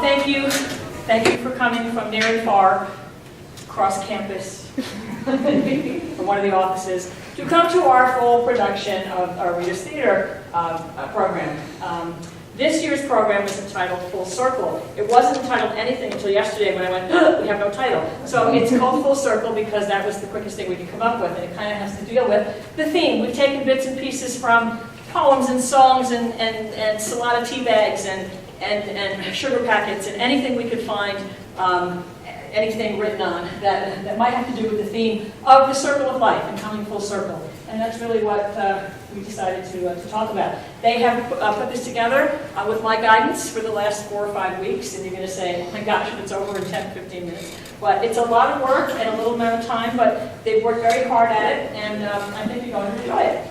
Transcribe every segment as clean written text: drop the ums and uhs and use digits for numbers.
Thank you for coming from near and far, across campus, from one of the offices, to come to our full production of our Reader's Theater program. This year's program is entitled Full Circle. It wasn't entitled anything until yesterday when I went, we have no title. So it's called Full Circle because that was the quickest thing we could come up with, and it kind of has to deal with the theme. We've taken bits and pieces from poems and songs and Salada tea bags and sugar packets and anything we could find, anything written on that might have to do with the theme of the circle of life and coming full circle. And that's really what we decided to talk about. They have put this together with my guidance for the last 4 or 5 weeks, and you're going to say, oh my gosh, if it's over in 10, 15 minutes. But it's a lot of work and a little amount of time, but they've worked very hard at it, and I think you're going to enjoy it.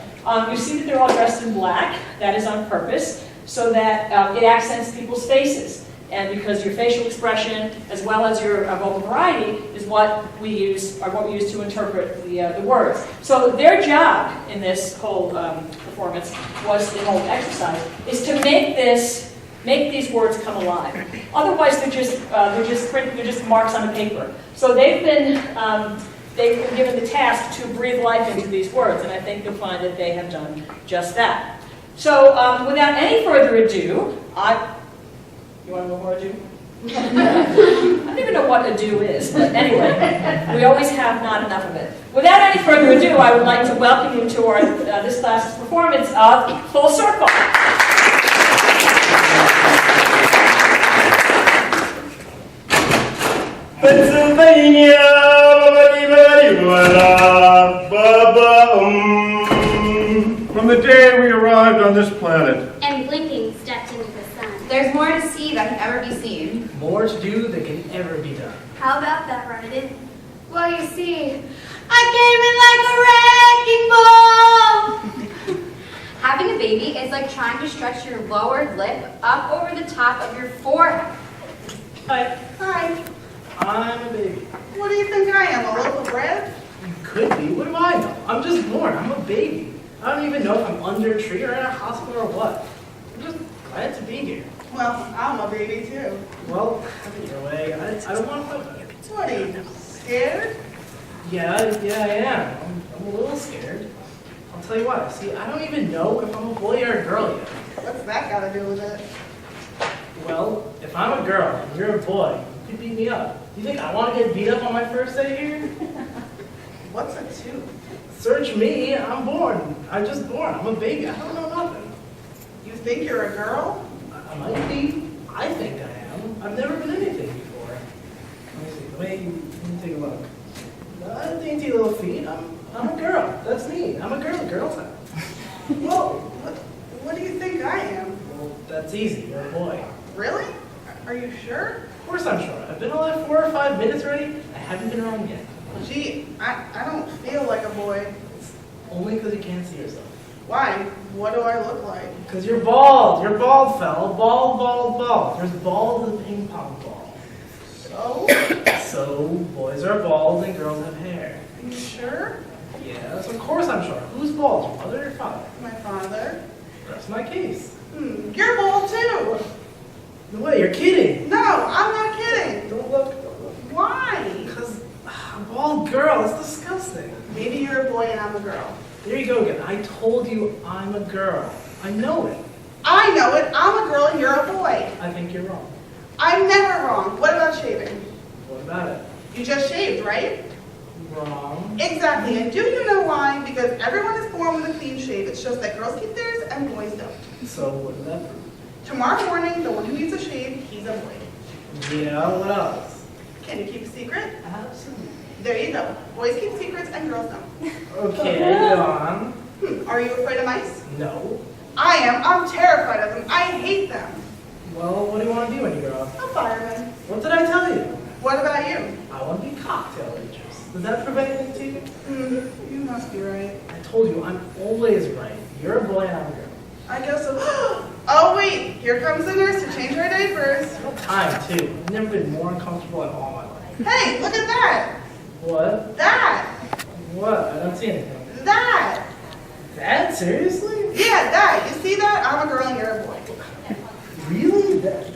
You see that they're all dressed in black. That is on purpose, so that it accents people's faces. And because your facial expression, as well as your vocal variety, is what we use to interpret the words. So their job in this whole performance was the whole exercise is to make these words come alive. Otherwise, they're just marks on a paper. So they've been given the task to breathe life into these words, and I think you'll find that they have done just that. So without any further ado, you want to know more ado? I don't even know what ado is, but anyway, we always have not enough of it. Without any further ado, I would like to welcome you to our this class's performance of Full Circle. Pennsylvania, from the day we arrived on this planet, and blinking stepped into the sun. There's more to see than can ever be seen. More to do than can ever be done. How about that, Ryan? Well, you see, I came in like a wrecking ball. Having a baby is like trying to stretch your lower lip up over the top of your forehead. Hi, Hi. I'm a baby. What do you think I am, a loaf of bread? You could be. What do I know? I'm just born. I'm a baby. I don't even know if I'm under a tree or in a hospital or what. I'm just glad to be here. Well, I'm a baby too. Well, have it your way. I don't want to put it. What are you, scared? Yeah, I am. I'm a little scared. I'll tell you what. See, I don't even know if I'm a boy or a girl yet. What's that got to do with it? Well, if I'm a girl and you're a boy, you could beat me up. You think I want to get beat up on my first day here? What's a tooth? Search me. I'm born. I'm just born. I'm a baby. I don't know nothing. You think you're a girl? I might be. I think I am. I've never been anything before. Let me see. Let me take a look. Dainty little feet. I'm a girl. That's me. I'm a girl. Girls have. Whoa, what do you think I am? Well, that's easy. You're a boy. Really? Are you sure? Of course I'm sure. I've been alive 4 or 5 minutes already. I haven't been wrong yet. Gee, I don't feel like a boy. It's only because you can't see yourself. Why? What do I look like? Because you're bald. You're bald, fella. Bald, bald, bald. There's bald and ping pong ball. So? So, boys are bald and girls have hair. You sure? Yes, of course I'm sure. Who's bald? Your mother or your father? My father? That's my case. You're bald too! No way, you're kidding. No, I'm not kidding. Don't look. Why? Because a bald girl, it's disgusting. Maybe you're a boy and I'm a girl. There you go again. I told you I'm a girl. I know it. I know it. I'm a girl and you're a boy. I think you're wrong. I'm never wrong. What about shaving? What about it? You just shaved, right? Wrong. Exactly. And do you know why? Because everyone is born with a clean shave. It's just that girls keep theirs and boys don't. So what does that prove? Tomorrow morning, the one who needs a shave, he's a boy. Yeah, what else? Can you keep a secret? Absolutely. There you go. Boys keep secrets and girls don't. Okay, go on. Are you afraid of mice? No. I am. I'm terrified of them. I hate them. Well, what do you want to be when you grow up? A fireman. What did I tell you? What about you? I want to be cocktail waitress. Does that prove anything to you? You must be right. I told you, I'm always right. You're a boy and I'm a girl. I guess so. Oh wait, here comes the nurse to change our diapers. No time, too. I've never been more uncomfortable in all my life. Hey, look at that. What? That. What? I don't see anything. That. That? Seriously? Yeah, that. You see that? I'm a girl and you're a boy. Really? That's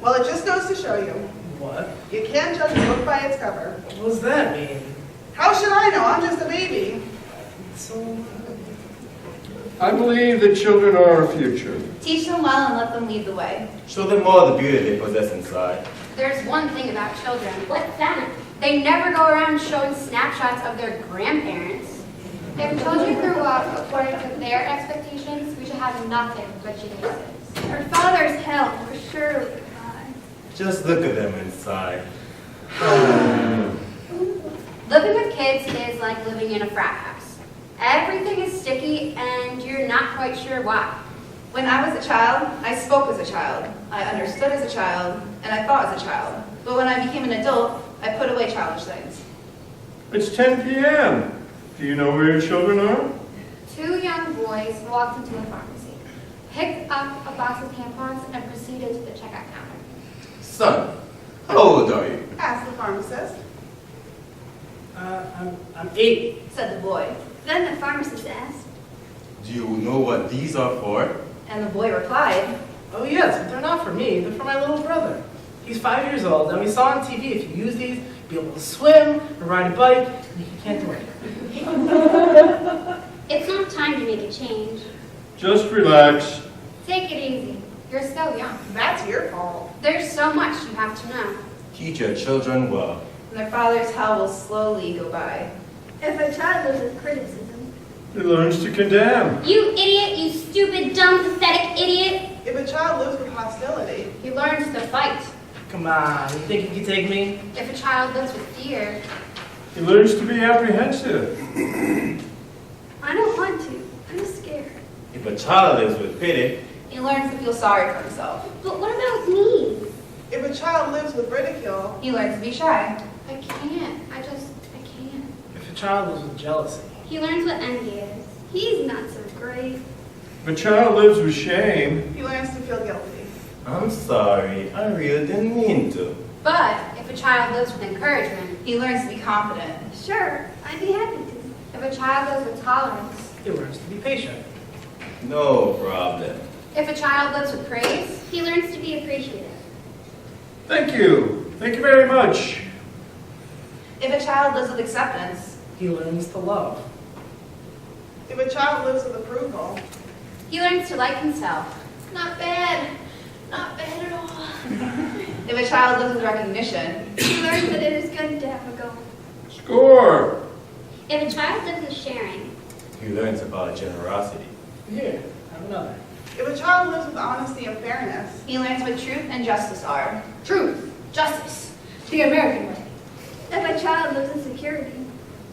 Well, it just goes to show you. What? You can't judge a book by its cover. What does that mean? How should I know? I'm just a baby. So, I believe that children are our future. Teach them well and let them lead the way. Show them all the beauty they possess inside. There's one thing about children. What's that? They never go around showing snapshots of their grandparents. If children grew up according to their expectations, we should have nothing but geniuses. Our father's hell will surely die. Just look at them inside. Living with kids is like living in a frat house. Everything is sticky and you're not quite sure why. When I was a child, I spoke as a child, I understood as a child, and I thought as a child. But when I became an adult, I put away childish things. It's 10 p.m. Do you know where your children are? 2 young boys walked into a pharmacy, picked up a box of tampons, and proceeded to the checkout counter. Son, how old are you? Ask the pharmacist. I'm 8. Said the boy. Then the pharmacist asked, Do you know what these are for? And the boy replied, Oh yes, but they're not for me, they're for my little brother. He's 5 years old, and we saw on TV if you use these, you'll be able to swim, or ride a bike, and he can't do anything. it's not time to make a change. Just relax. Take it easy. You're still young. That's your fault. There's so much you have to know. Teach your children well. and their father's hell will slowly go by. If a child lives with criticism. He learns to condemn. You idiot, you stupid, dumb, pathetic idiot. If a child lives with hostility. He learns to fight. Come on, you think you can take me? If a child lives with fear, He learns to be apprehensive. I don't want to. I'm scared. If a child lives with pity, He learns to feel sorry for himself. But what about me? If a child lives with ridicule. He learns to be shy. I can't. I can't. If a child lives with jealousy, He learns what envy is. He's not so great. If a child lives with shame, He learns to feel guilty. I'm sorry, I really didn't mean to. but if a child lives with encouragement, He learns to be confident. Sure, I'd be happy to. If a child lives with tolerance, he learns to be patient. No problem. if a child lives with praise, He learns to be appreciative. thank you. Thank you very much. If a child lives with acceptance, He learns to love. If a child lives with approval. he learns to like himself. not bad. Not bad at all. if a child lives with recognition, He learns that it is good to have a goal. Score. If a child lives with sharing. He learns about generosity. Here, have another. If a child lives with honesty and fairness. he learns what truth and justice are. Truth, justice, the American way. If a child lives with security.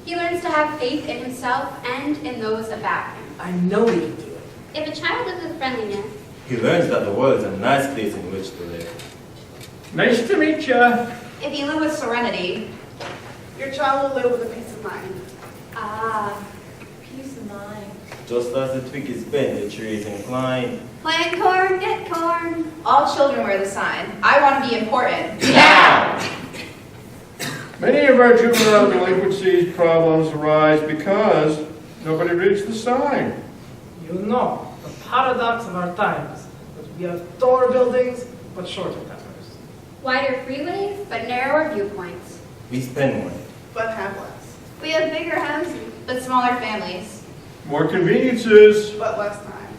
He learns to have faith in himself and in those about him. I know he can do it. If a child lives with friendliness. He learns that the world is a nice place in which to live. Nice to meet ya. If you live with serenity, Your child will live with a peace of mind. Ah, peace of mind. Just as the twig is bent, the tree is inclined. Plant corn, get corn. all children wear the sign, I want to be important. Now! Many of our juvenile delinquencies problems arise because nobody reads the sign. You know, the paradox of our times is that we have taller buildings, but shorter tempers. Wider freeways, but narrower viewpoints. We spend more. But have less. We have bigger houses. But smaller families. More conveniences. But less time.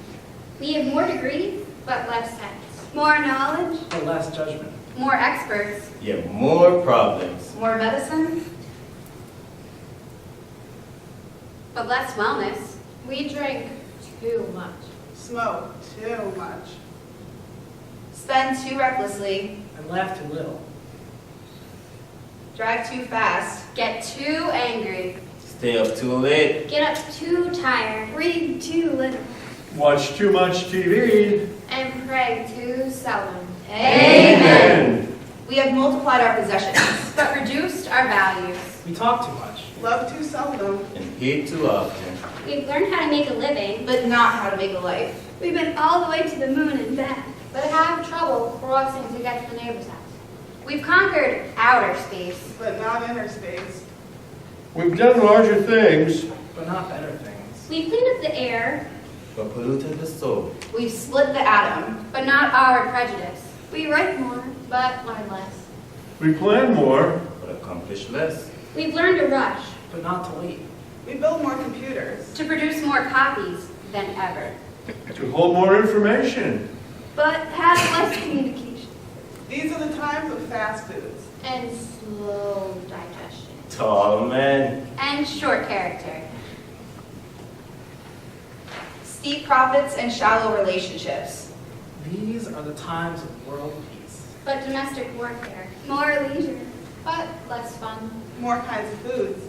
We have more degrees. But less sex. More knowledge. But less judgment. More experts, Yet more problems. More medicine, but less wellness. We drink too much. Smoke too much. spend too recklessly, And laugh too little. drive too fast, Get too angry. Stay up too late. Get up too tired. Read too little. Watch too much TV. And pray too seldom. Amen. We have multiplied our possessions. But reduced our values. We talk too much. Love too seldom. And hate too often. We've learned how to make a living. But not how to make a life. We've been all the way to the moon and back. But have trouble crossing to get to the neighbor's house. We've conquered outer space. But not inner space. We've done larger things. But not better things. We cleaned up the air. But polluted the soul. We've split the atom. But not our prejudice. We write more. but learn less. We plan more. but accomplish less. We've learned to rush, but not to wait. We build more computers. To produce more copies than ever. To hold more information. but have less communication. These are the times of fast foods. and slow digestion. Tall man. And short character. Steep profits and shallow relationships. These are the times of world peace. But domestic warfare, More leisure. but less fun. More kinds of foods.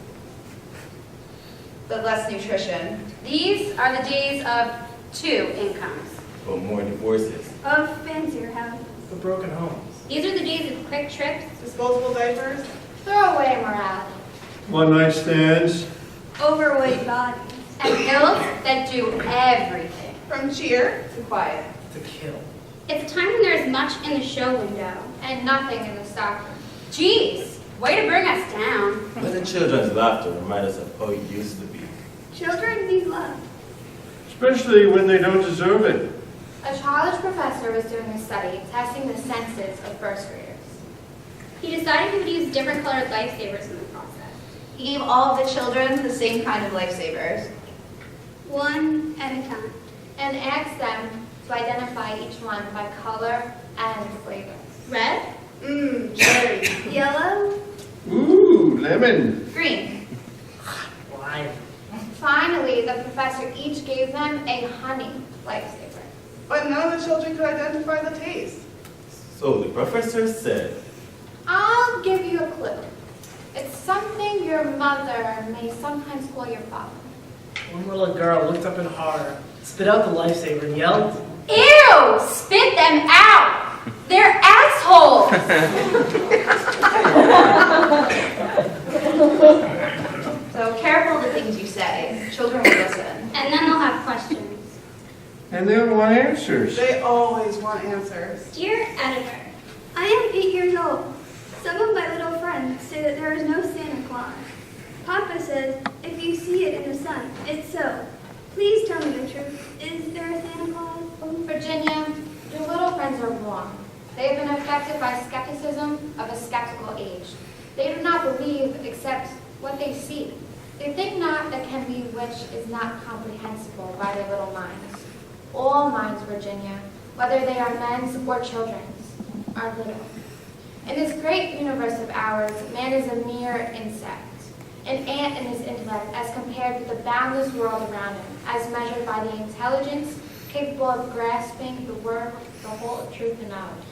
But less nutrition. These are the days of 2 incomes. But more divorces. Of fancier houses. The broken homes. These are the days of quick trips, Disposable diapers. throwaway morality, One-night stands. Overweight bodies. And pills that do everything. From cheer. To quiet. To kill. It's a time when there's much in the show window and nothing in the stockroom. Geez, way to bring us down. Let the children's laughter remind us of how it used to be. Children need love. Especially when they don't deserve it. A childish professor was doing a study testing the senses of first graders. He decided he would use different colored lifesavers in the process. He gave all of the children the same kind of lifesavers. One at a time. And asked them to identify each one by color and flavor. Red? Mmm, cherry. Yellow? Ooh, lemon. Green. Lime. Finally, the professor each gave them a honey lifesaver. But none of the children could identify the taste. So the professor said, I'll give you a clue. It's something your mother may sometimes call your father. One little girl looked up in horror, spit out the lifesaver, and yelled, Ew! Spit them out! They're assholes! So careful the things you say. Children will listen. And then they'll have questions. And they'll want answers. They always want answers. Dear editor, I am 8 years old. Some of my little friends say that there is no Santa Claus. Papa says if you see it in the sun, it's so. Please tell me the truth. Is there a Santa Claus? Virginia, your little friends are wrong. They have been affected by skepticism of a skeptical age. They do not believe except what they see. They think not that can be which is not comprehensible by their little minds. All minds, Virginia, whether they are men's or children's, are little. In this great universe of ours, man is a mere insect, an ant in his intellect as compared with the boundless world around him, as measured by the intelligence capable of grasping the whole of truth and knowledge.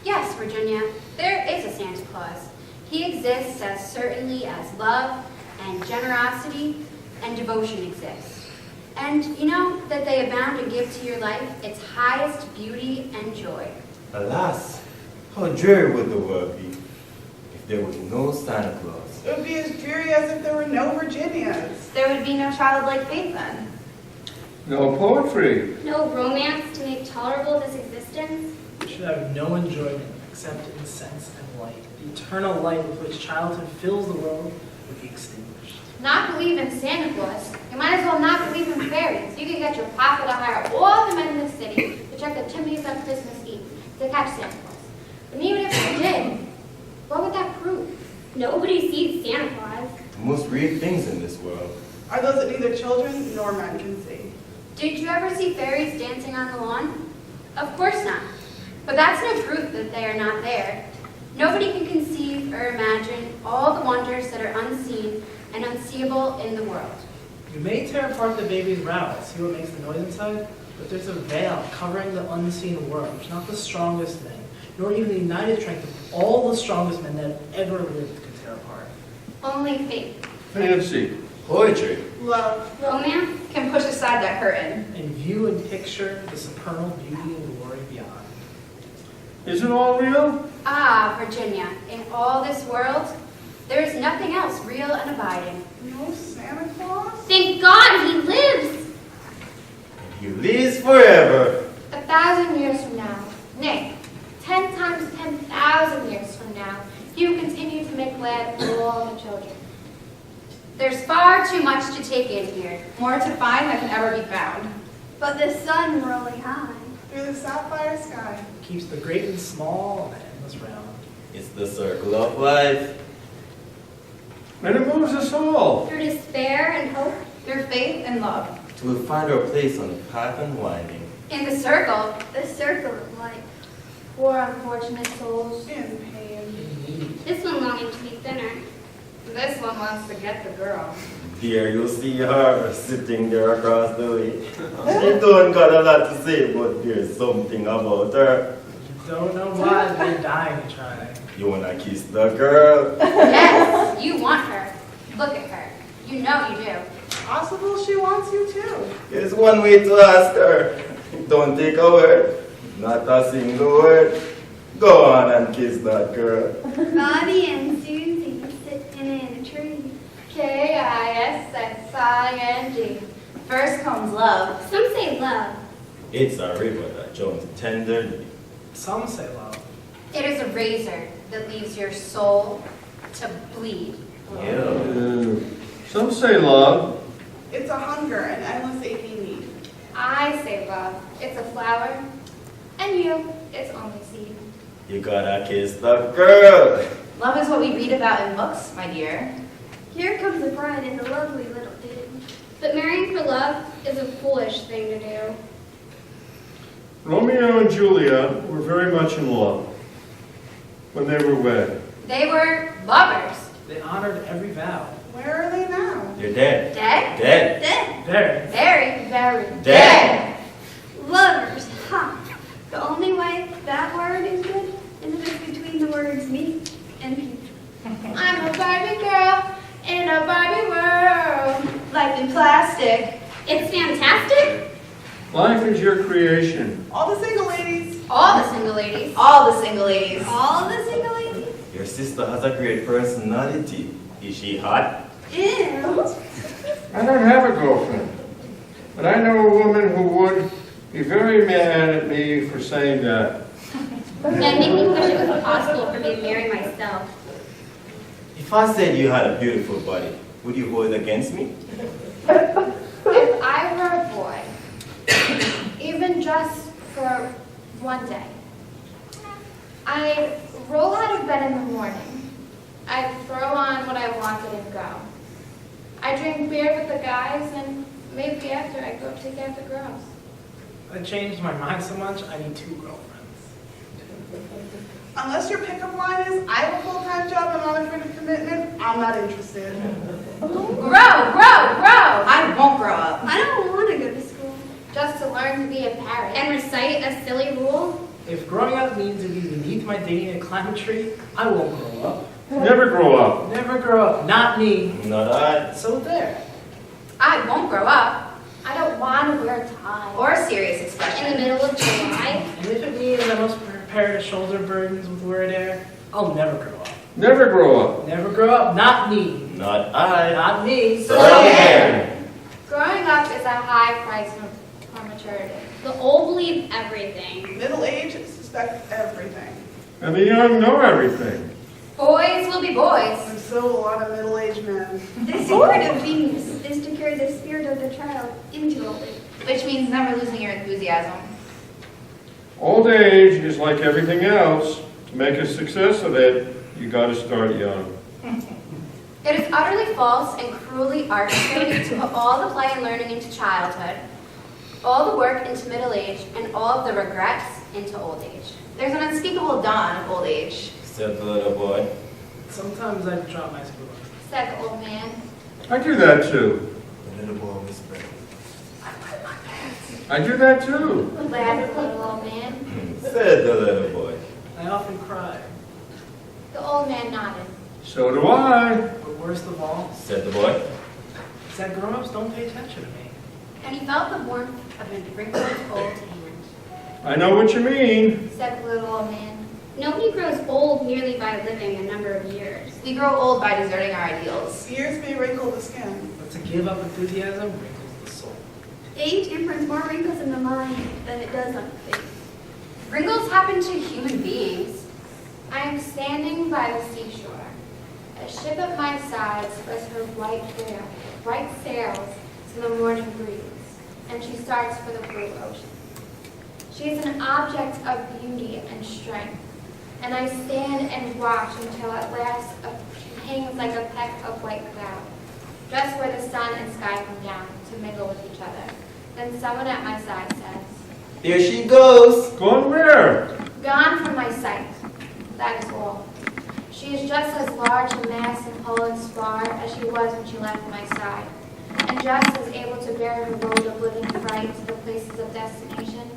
Yes, Virginia, there is a Santa Claus. He exists as certainly as love and generosity and devotion exist. And you know that they abound and give to your life its highest beauty and joy. alas, how dreary would the world be if there was no Santa Claus. It would be as dreary as if there were no Virginias. There would be no childlike faith then. No poetry. No romance to make tolerable this existence. "You should have no enjoyment except incense and light. The eternal light with which childhood fills the world would be extinguished." Not believe in Santa Claus. You might as well not believe in fairies. You could get your papa to hire all the men in the city to check the chimneys on Christmas Eve to catch Santa Claus. And even if you did, what would that prove? Nobody sees Santa Claus. The most real things in this world. Are those that neither children nor men can see. Did you ever see fairies dancing on the lawn? Of course not. But that's no proof that they are not there. Nobody can conceive or imagine all the wonders that are unseen and unseeable in the world. You may tear apart the baby's route, see what makes the noise inside, but there's a veil covering the unseen world, which not the strongest thing, nor even the united strength of all the strongest men that have ever lived could tear apart. Only faith. Fancy. Poetry. Love. Romance? Can push aside that curtain. And view and picture the supernal beauty and glory beyond. Is it all real? Ah, Virginia, in all this world, there is nothing else real and abiding. No Santa Claus? Thank God he lives! And he lives forever. 1,000 years from now, nay, 10 times 10,000 years from now, he will continue to make glad all the children. There's far too much to take in here. More to find than can ever be found. But the sun rolling high. Through the sapphire sky. Keeps the great and small and What's round? It's the circle of life. And it moves us all. Through despair and hope. Through faith and love. Till we find our place on the path unwinding. In the circle, The circle of life. Poor unfortunate souls. In pain. This one longing to be thinner. this one wants to get the girl. There you see her sitting there across the way. She don't got a lot to say, but there's something about her. Don't know why they're dying to try. You wanna kiss the girl? Yes, you want her. Look at her. You know you do. Possible she wants you too. There's one way to ask her. Don't take a word, not a single word. Go on and kiss that girl. Bobby and Susie sitting in a tree. K-I-S-S-I-N-G. First comes love. Some say love. It's a river that joins tenderly. Some say love. It is a razor that leaves your soul to bleed. Yeah. Some say love. It's a hunger and endless aching need. I say love. It's a flower. And you, it's only seed. You gotta kiss the girl. Love is what we read about in books, my dear. Here comes the bride and the lovely little dude. But marrying for love is a foolish thing to do. Romeo and Juliet were very much in love when they were wed. They were lovers. They honored every vow. Where are they now? You're dead. Dead? Dead. Dead. There. Very, very Dead. Lovers, huh? The only way that word is good is if it's between the words me and he. I'm a Barbie girl in a Barbie world. Life in plastic. It's fantastic. Life is your creation. All the single ladies. All the single ladies. All the single ladies. All the single ladies? Your sister has a great personality. Is she hot? Ew. I don't have a girlfriend, but I know a woman who would be very mad at me for saying that. That made me wish it was possible for me to marry myself. If I said you had a beautiful body, would you hold it against me? If I were a boy, even just for one day, I'd roll out of bed in the morning. I'd throw on what I wanted and go. I'd drink beer with the guys, and maybe after I'd go take out the girls. I changed my mind so much, I need 2 girlfriends. Unless your pickup line is, I have a full-time job and I'm not afraid of commitment, I'm not interested. Grow. I won't grow up. I don't want to go to school. Just to learn to be a parrot and recite a silly rule. If growing up means to be beneath my dignity and climb a tree, I won't grow up. Never grow up. Never grow up. Not me. Not I. So there. I won't grow up. I don't want to wear a tie. Or a serious In the expression. middle of July. And if it means I must prepare to shoulder burdens with word air, I'll never grow up. Never grow up. Never grow up. Not me. Not I. Not me. So there. Growing up is a high price for maturity. The old believe everything. Middle age suspect everything. And the young know everything. Boys will be boys. And so a lot of middle-aged men. The secret of genius is to carry the spirit of the child into old age. Which means never losing your enthusiasm. Old age is like everything else. To make a success of it, you gotta start young. It is utterly false and cruelly arbitrary to put all the play and learning into childhood, all the work into middle age, and all of the regrets into old age. There's an unspeakable dawn of old age. Said the little boy. Sometimes I drop my spoon. Said the old man. I do that too. The little boy whispered. I do that too. Laughed the little old man. Said the little boy. I often cry. The old man nodded. So do I. But worst of all, Said the boy. is that grown-ups don't pay attention to me. And he felt the warmth of a wrinkled old hand. I know what you mean. Said the little old man. Nobody grows old merely by living a number of years. We grow old by deserting our ideals. Years may wrinkle the skin. But to give up enthusiasm wrinkles the soul. Age imprints more wrinkles in the mind than it does on the face. Wrinkles happen to human beings. I am standing by the seashore. A ship at my side spreads her bright sails to the morning breeze, and she starts for the blue ocean. She is an object of beauty and strength, and I stand and watch until at last it hangs like a peck of white cloud, just where the sun and sky come down to mingle with each other. Then someone at my side says, There she goes. Gone where? "Gone from my sight." That is all. She is just as large in mass and whole and spar as she was when she left my side, and just as able to bear her load of living fright to the places of destination.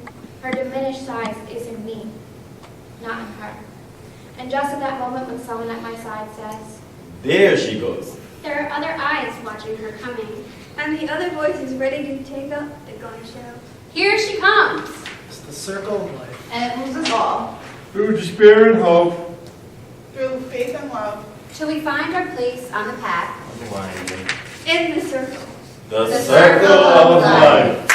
Her diminished size is in me, not in her. And just at that moment when someone at my side says, There she goes. There are other eyes watching her coming. And the other voice is ready to take up the gun show. Here she comes. It's the circle of life. And it moves us all. Through despair and hope. Through faith and love. Till we find our place on the path. In the circle. The circle of life.